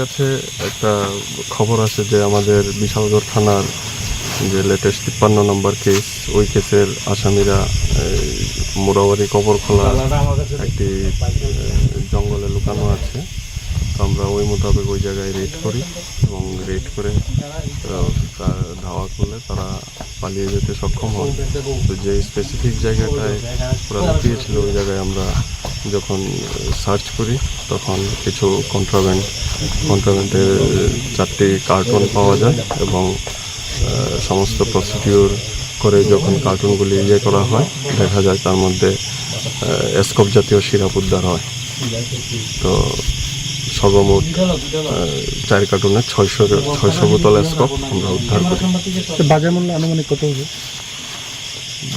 কাছে একটা খবর আছে যে আমাদের বিশালগড় থানার যে লেটেস্ট 53 নম্বর কেস, ওই কেসের আসামিরা মোরাবাড়ি কবরখোলা একটি জঙ্গলে লুকানো আছে। তো আমরা ওই মোতাবেক ওই জায়গায় রেড করি এবং রেড করে ধাওয়া করলে তারা পালিয়ে যেতে সক্ষম হয়। তো যে স্পেসিফিক জায়গাটায় ওরা লুকিয়েছিল ওই জায়গায় আমরা যখন সার্চ করি তখন কিছু কন্ট্রাব্যান্ডের 4টি কার্টুন পাওয়া যায় এবং সমস্ত প্রসিডিউর করে যখন কার্টুনগুলি করা হয় দেখা যায় তার মধ্যে স্কোপ জাতীয় সিরাপ উদ্ধার হয়। তো সর্বমোট 4 কার্টুনের 600 বোতল স্কোপ আমরা উদ্ধার করি। বাজার মূল্য আনুমানিক কত হবে?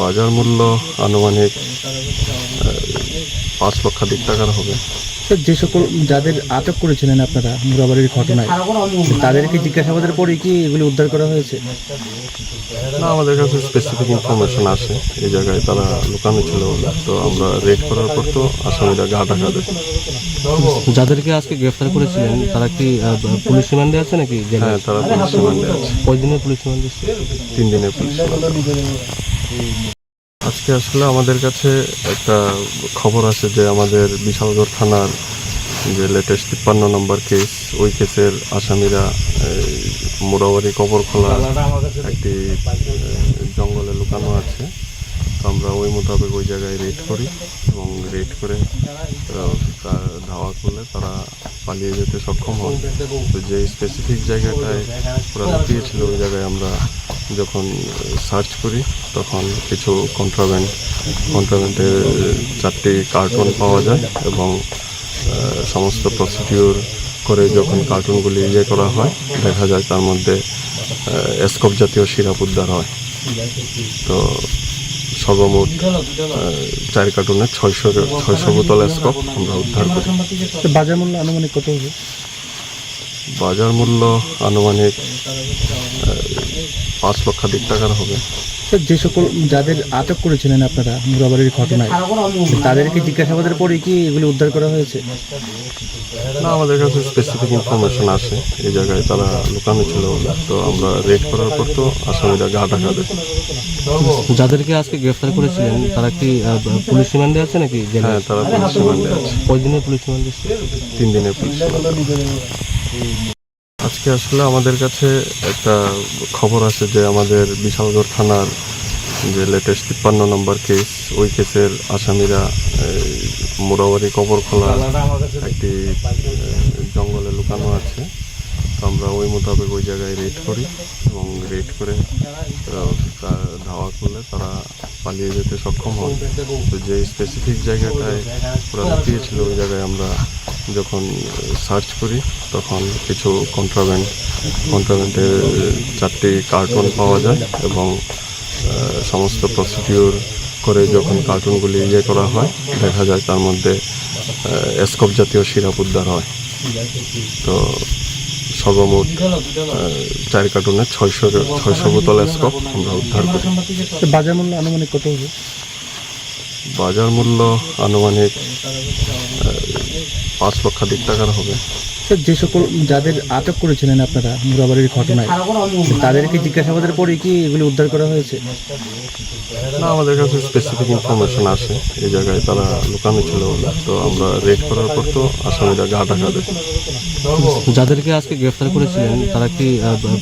বাজার মূল্য আনুমানিক 5 লক্ষাধিক টাকার হবে। যে সকল যাদের আটক করেছিলেন আপনারা মুরাবাড়ির ঘটনায়, তাদেরকে জিজ্ঞাসাবাদের পরে কি এগুলি উদ্ধার করা হয়েছে? না, আমাদের কাছে স্পেসিফিক ইনফরমেশন আসে এই জায়গায় তারা লুকানো ছিল, তো আমরা রেড করার পর তো আসামিরা গা ঢাকা দেয়। যাদেরকে আজকে গ্রেফতার করেছিলেন তারা কি পুলিশ রিমান্ডে আছে নাকি? হ্যাঁ, তারা পুলিশ রিমান্ডে আছে। কয়দিনের পুলিশ রিমান্ডে? 3 দিনের পুলিশ রিমান্ডে। আজকে আসলে আমাদের কাছে একটা খবর আছে যে আমাদের বিশালগড় থানার যে লেটেস্ট 53 নম্বর কেস, ওই কেসের আসামিরা মোরাবাড়ি কবরখোলা একটি জঙ্গলে লুকানো আছে। তো আমরা ওই মোতাবেক ওই জায়গায় রেড করি এবং রেড করে ধাওয়া করলে তারা পালিয়ে যেতে সক্ষম হয়। তো যে স্পেসিফিক জায়গাটায় ওরা লুকিয়েছিল ওই জায়গায় আমরা যখন সার্চ করি তখন কিছু কন্ট্রাব্যান্ডের 4টি কার্টুন পাওয়া যায় এবং সমস্ত প্রসিডিউর করে যখন কার্টুনগুলি করা হয় দেখা যায় তার মধ্যে স্কোপ জাতীয় সিরাপ উদ্ধার হয়। তো সর্বমোট 4 কার্টুনের 600 বোতল স্কোপ আমরা উদ্ধার করি। বাজার মূল্য আনুমানিক কত হবে? বাজার মূল্য আনুমানিক 5 লক্ষাধিক টাকার হবে। যে সকল যাদের আটক করেছিলেন আপনারা মুরাবাড়ির ঘটনায়, তাদেরকে জিজ্ঞাসাবাদের পরে কি এগুলি উদ্ধার করা হয়েছে? না, আমাদের কাছে স্পেসিফিক ইনফরমেশন আসে এই জায়গায় তারা লুকানো ছিল, তো আমরা রেড করার পর তো আসামিরা গা ঢাকা দেয়। যাদেরকে আজকে গ্রেফতার করেছিলেন তারা কি পুলিশ রিমান্ডে আছে নাকি? হ্যাঁ, তারা পুলিশ রিমান্ডে আছে। কয়দিনের পুলিশ রিমান্ডে? 3 দিনের পুলিশ রিমান্ডে। আজকে আসলে আমাদের কাছে একটা খবর আছে যে আমাদের বিশালগড় থানার যে লেটেস্ট 53 নম্বর কেস, ওই কেসের আসামিরা মোরাবাড়ি কবরখোলা একটি জঙ্গলে লুকানো আছে। তো আমরা ওই মোতাবেক ওই জায়গায় রেড করি এবং রেড করে ধাওয়া করলে তারা পালিয়ে যেতে সক্ষম হয়। তো যে স্পেসিফিক জায়গাটায় ওরা লুকিয়েছিল ওই জায়গায় আমরা যখন সার্চ করি তখন কিছু কন্ট্রাব্যান্ডের 4টি কার্টুন পাওয়া যায় এবং সমস্ত প্রসিডিউর করে যখন কার্টুনগুলি করা হয় দেখা যায় তার মধ্যে স্কোপ জাতীয় সিরাপ উদ্ধার হয়। তো সর্বমোট 4 কার্টুনের 600 বোতল স্কোপ আমরা উদ্ধার করি। বাজার মূল্য আনুমানিক কত হবে? বাজার মূল্য আনুমানিক 5 লক্ষাধিক টাকার হবে। যে সকল যাদের আটক করেছিলেন আপনারা মুরাবাড়ির ঘটনায়, তাদেরকে জিজ্ঞাসাবাদের পরে কি এগুলি উদ্ধার করা হয়েছে? না, আমাদের কাছে স্পেসিফিক ইনফরমেশন আসে এই জায়গায় তারা লুকানো ছিল, তো আমরা রেড করার পর তো আসামিরা গা ঢাকা দেয়। যাদেরকে আজকে গ্রেফতার করেছিলেন তারা কি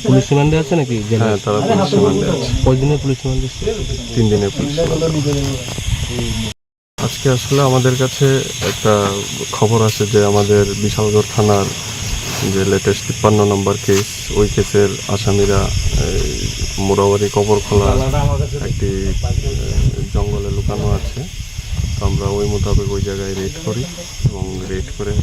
পুলিশ রিমান্ডে আছে নাকি? হ্যাঁ, তারা পুলিশ রিমান্ডে আছে। কয়দিনের পুলিশ রিমান্ডে? 3 দিনের পুলিশ রিমান্ডে। আজকে আসলে আমাদের কাছে একটা খবর আছে যে আমাদের বিশালগড় থানার যে লেটেস্ট 53 নম্বর কেস, ওই কেসের আসামিরা মোরাবাড়ি কবরখোলা একটি জঙ্গলে লুকানো আছে। তো আমরা ওই মোতাবেক ওই জায়গায় রেড করি এবং রেড করে